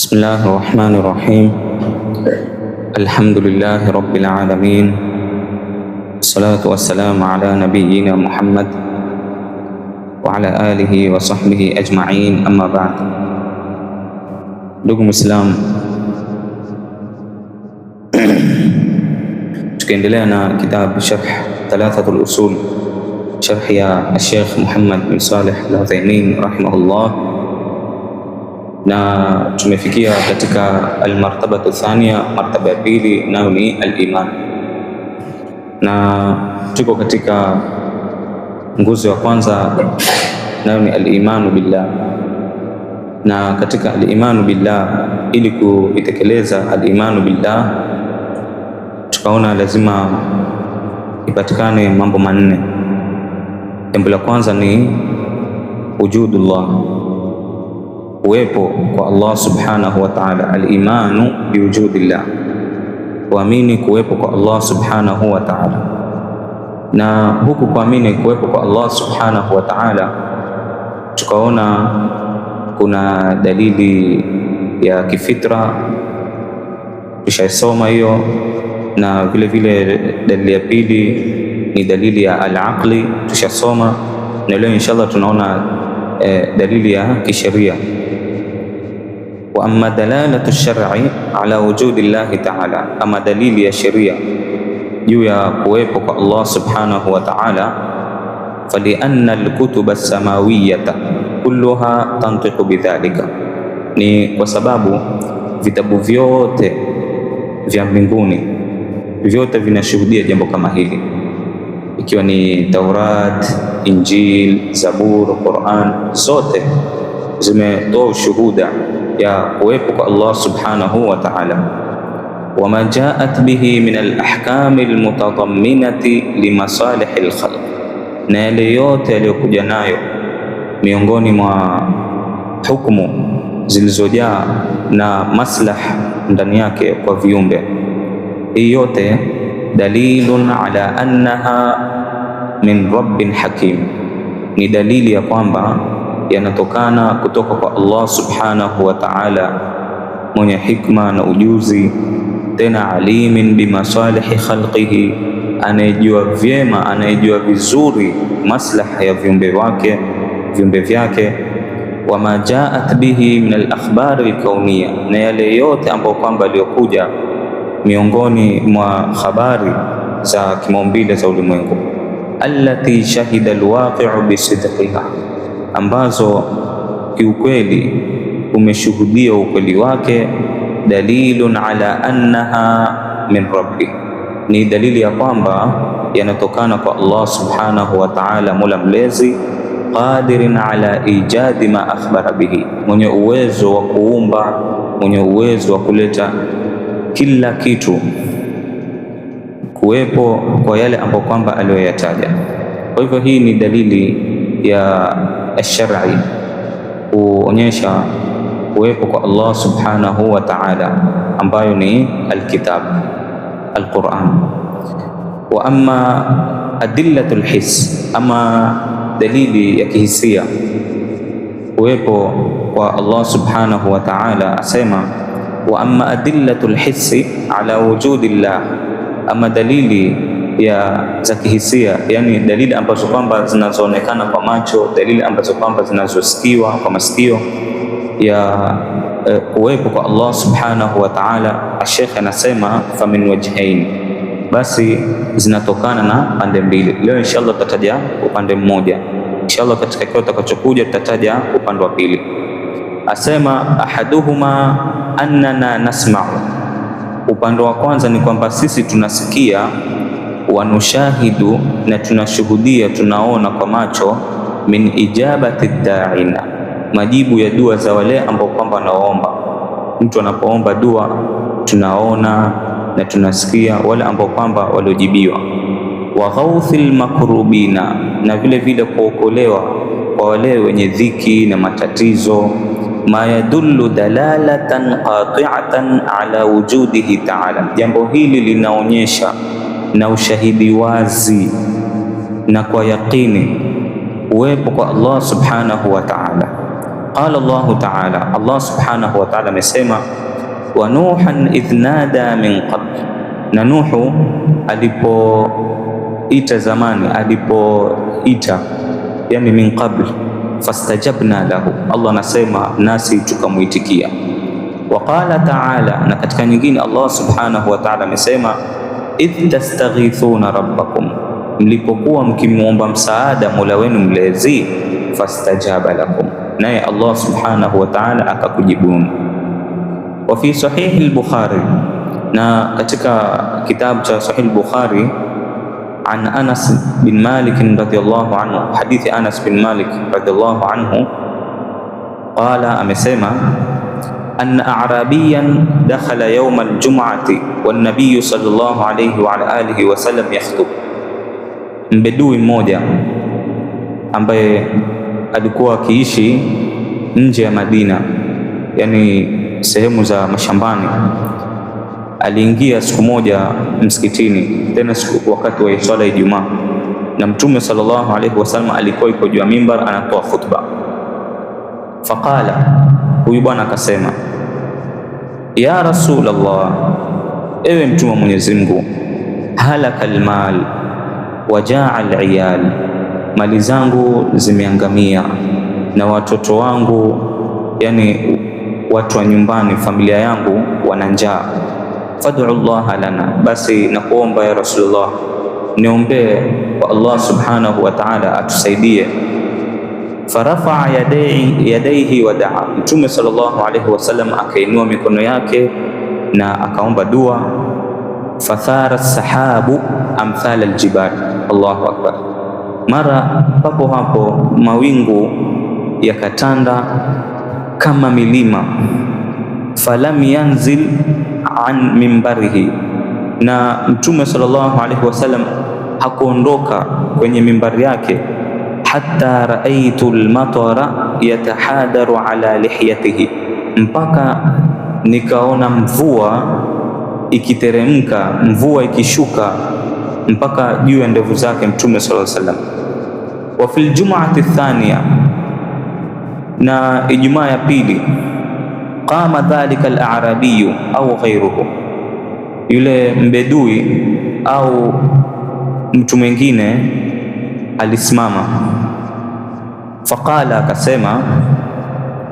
بسم الله الرحمن الرحيم. الحمد لله رب العالمين، الصلاة والسلام على نبينا محمد وعلى آله وصحبه أجمعين، أما بعد. Ndugu Muislamu, tukiendelea na kitabu Sharh Thalathatul Usul, sharh ya Sheikh Muhammad bin Saleh Al-Uthaymeen rahimahullah, na tumefikia katika almartabatu thania, martaba ya pili, nayo ni al-iman, na tuko katika nguzo ya kwanza, nayo ni al-imanu billah. Na katika al-imanu billah, ili kuitekeleza al-imanu billah, tukaona lazima ipatikane mambo manne. Jambo la kwanza ni wujudullah, uwepo kwa Allah subhanahu wa ta'ala, al-imanu biwujudillah, kuamini kuwepo kwa Allah subhanahu wa ta'ala. Na huku kuamini kuwepo kwa Allah subhanahu wa ta'ala, tukaona kuna dalili ya kifitra, tushaisoma hiyo, na vile vile dalili ya pili ni dalili ya al-aqli, tushasoma, na leo inshallah tunaona dalili ya kisheria. Wa amma dalalatu shar'i ala wujudi llahi ta'ala, ama dalili ya sheria juu ya kuwepo kwa Allah subhanahu wa ta'ala, falianna alkutuba as-samawiyata kulluha tantiqu bidhalika, ni kwa sababu vitabu vyote vya mbinguni vyote vinashuhudia jambo kama hili, ikiwa ni Taurat, Injil, Zabur, Quran, zote zimetoa ushuhuda ya kuwepo kwa Allah subhanahu wa ta'ala. Wama jaat bihi min al-ahkam al-mutadamminati limasalih al-khalq, na yale yote yaliyokuja nayo miongoni mwa hukumu zilizojaa na maslah ndani yake kwa viumbe, hii yote dalilun ala annaha min rabbin hakim, ni dalili ya kwamba yanatokana kutoka kwa Allah subhanahu wa ta'ala, mwenye hikma na ujuzi, tena alimin bimasalihi khalqihi, anayejua vyema, anayejua vizuri maslaha ya viumbe vyake. Wama jaat bihi min al-akhbar al-kauniyya, na yale yote ambayo kwamba aliyokuja miongoni mwa habari za kimaumbile za ulimwengu, allati shahida alwaqi'u bisidqiha, ambazo kiukweli umeshuhudia ukweli wake. Dalilun ala annaha min rabbi, ni dalili ya kwamba yanatokana kwa Allah subhanahu wa ta'ala, mola mlezi, qadirin ala ijadi ma akhbara bihi, mwenye uwezo wa kuumba, mwenye uwezo wa kuleta kila kitu kuwepo kwa yale ambayo kwamba aliyoyataja. Kwa hivyo hii ni dalili ya ash-shar'i kuonyesha kuwepo kwa Allah subhanahu wa ta'ala, ambayo ni alkitab, alquran. Wa amma adillatul his, ama dalili ya kihisia kuwepo kwa Allah subhanahu wa ta'ala, asema wa amma adillatul hissi ala wujudillah, ama dalili za kihisia, yani dalili ambazo kwamba zinazoonekana kwa macho, dalili ambazo kwamba zinazosikiwa kwa masikio ya kuwepo kwa Allah subhanahu wa ta'ala. Sheikh anasema famin wajhain, basi zinatokana na pande mbili. Leo inshallah tutataja upande mmoja, inshallah katika kile tutakachokuja tutataja upande wa pili. Asema ahaduhuma annana nasma'u, upande wa kwanza ni kwamba sisi tunasikia, wa nushahidu, na tunashuhudia, tunaona kwa macho, min ijabati da'ina, majibu ya dua za wale ambao kwamba wanaomba. Mtu anapoomba dua tunaona na tunasikia wale ambao kwamba waliojibiwa. Wa ghawthil makrubina, na vile vile kuokolewa kwa wale wenye dhiki na matatizo. Ma yadullu dalalatan qati'atan ala wujudihi ta'ala, jambo hili linaonyesha na ushahidi wazi na kwa yaqini uwepo kwa Allah subhanahu wa ta'ala. qala Allahu ta'ala, Allah subhanahu wa ta'ala amesema, wa Nuhan idh nada min qabl, na Nuhu alipoita zamani, alipoita yani min qabl, fastajabna lahu, Allah anasema nasi tukamuitikia. Wa qala ta'ala, na katika nyingine Allah subhanahu wa ta'ala amesema, idh tastaghithuna rabbakum, mlipokuwa mkimwomba msaada Mola wenu mlezi, fastajaba lakum, naye Allah subhanahu wa ta'ala akakujibuni. Wa fi sahihi al-Bukhari, na katika kitabu cha Sahih al-Bukhari, an Anas bin Malik radhiyallahu anhu, hadithi Anas bin Malik radhiyallahu anhu, qala, amesema, anna a'rabiyan dakhala yawm al-jum'ati wan nabiy sallallahu alayhi wa ala alihi wa sallam yakhutub, mbedui mmoja ambaye alikuwa akiishi nje ya Madina, yani sehemu za mashambani, aliingia siku moja msikitini, tena siku wakati wa swala ya Ijumaa, na Mtume sallallahu alayhi wasallam alikuwa yuko juu ya mimbar anatoa khutba. Faqala, huyu bwana akasema, ya Rasulullah, ewe Mtume wa Mwenyezi Mungu, halaka almal wajaa aliyal, mali zangu zimeangamia na watoto wangu, yani watu wa nyumbani, familia yangu wana njaa. Fad'u Allah lana, basi nakuomba ya Rasulullah, niombee kwa Allah subhanahu wa ta'ala atusaidie. Farafa'a yadayhi wa da'a, Mtume sallallahu alayhi wasallam akainua mikono yake na akaomba dua. Fathara sahabu amthal aljibal, Allahu akbar, mara papo hapo mawingu yakatanda kama milima. Falam yanzil an mimbarihi, na Mtume sallallahu alaihi wasallam hakuondoka kwenye mimbari yake, hatta raaitu almatara yatahadaru ala lihyatihi, mpaka nikaona mvua ikiteremka, mvua ikishuka mpaka juu ya ndevu zake Mtume sallallahu alaihi wasallam. Wa fil jum'ati thaniya, na Ijumaa ya pili, qama dhalika al-a'rabiyu au ghayruhu, yule mbedui au mtu mwingine alisimama. Faqala, akasema,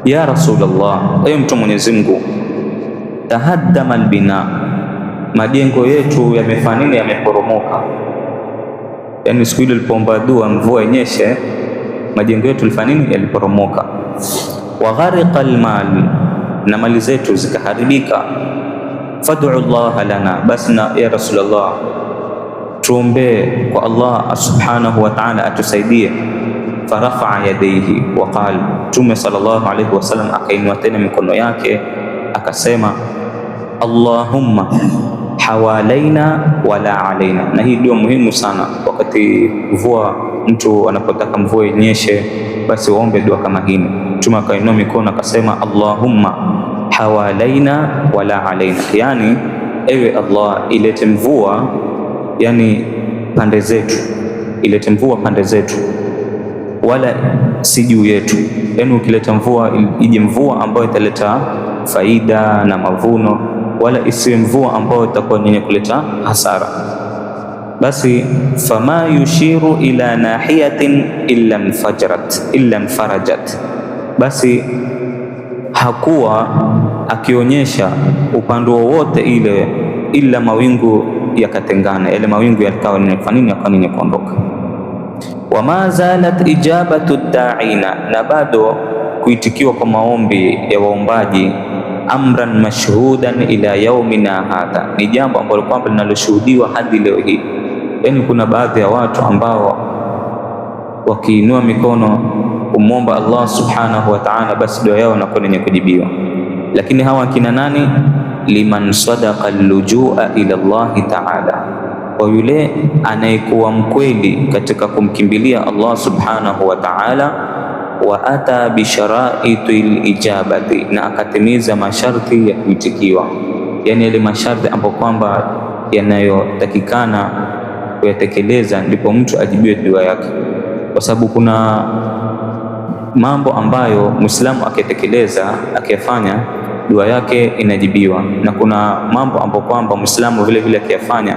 ya Rasulullah, ewe Mtume Mwenyezi Mungu, tahaddama albina, majengo yetu yamefanya nini? Yameporomoka. Yani siku ile alipoomba dua mvua inyeshe, majengo yetu yalifanya nini? Yaliporomoka. Wa ghariqa almal, na mali zetu zikaharibika. Fad'u Allah lana, basi na ya Rasulullah, tuombee kwa Allah subhanahu wa ta'ala atusaidie. Farafa'a yadayhi wa qala, Mtume sallallahu alayhi wasallam akainua tena mikono yake akasema, Allahumma hawalaina wala alaina. Na hii ndio muhimu sana wakati mvua, mtu anapotaka mvua inyeshe, basi waombe dua kama hii. Mtume akainua mikono akasema, Allahumma hawalaina wala alaina, yani ewe Allah, ilete mvua, yani pande zetu, ilete mvua pande zetu, wala si juu yetu. Yani ukileta mvua, ije mvua ambayo italeta faida na mavuno, wala isiwe mvua ambayo itakuwa yenye kuleta hasara. Basi fama yushiru ila nahiyatin illa farajat, basi hakuwa akionyesha upande wowote ile ila mawingu yakatengana, yale mawingu yakawa ni kuondoka. Wama zalat ijabatu da'ina, na bado kuitikiwa kwa maombi ya waombaji, amran mashhudan ila yaumina hadha, ni jambo ambalo kwamba linaloshuhudiwa hadi leo hii. Yani kuna baadhi ya watu ambao wakiinua mikono kumwomba Allah subhanahu wa ta'ala, basi dua yao inakuwa yenye kujibiwa. Lakini hawa kina nani? Liman sadaqa allujua ila Allah ta'ala, kwa yule anayekuwa mkweli katika kumkimbilia Allah subhanahu wa ta'ala. Wa ata bisharaitil ijabati, na akatimiza masharti ya kuitikiwa, yani ile masharti ambayo kwamba yanayotakikana kuyatekeleza ndipo mtu ajibiwe dua yake. Kwa sababu kuna mambo ambayo Muislamu akitekeleza, akiyafanya, dua yake inajibiwa, na kuna mambo ambayo kwamba Muislamu vile vile akiyafanya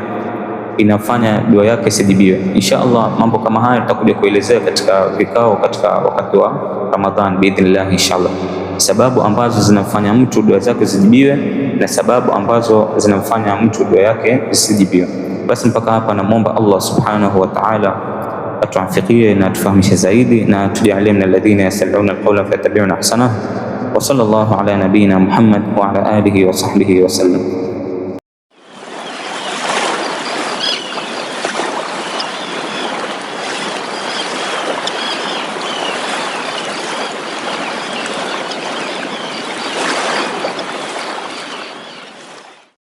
inafanya dua yake isijibiwe. Insha Allah mambo kama haya tutakuja kuelezea katika vikao katika wakati wa Ramadhan biidhnillah. Insha Allah sababu ambazo zinafanya mtu dua zake zijibiwe na sababu ambazo zinamfanya mtu dua yake zisijibiwe. Basi mpaka hapa namwomba Allah subhanahu wa ta'ala atuafikie na atufahamishe zaidi na tujalie min alladhina yastami'una alqawla fayattabi'una ahsana. Wa sallallahu ala nabiyyina Muhammad wa ala alihi wa sahbihi wa sallam.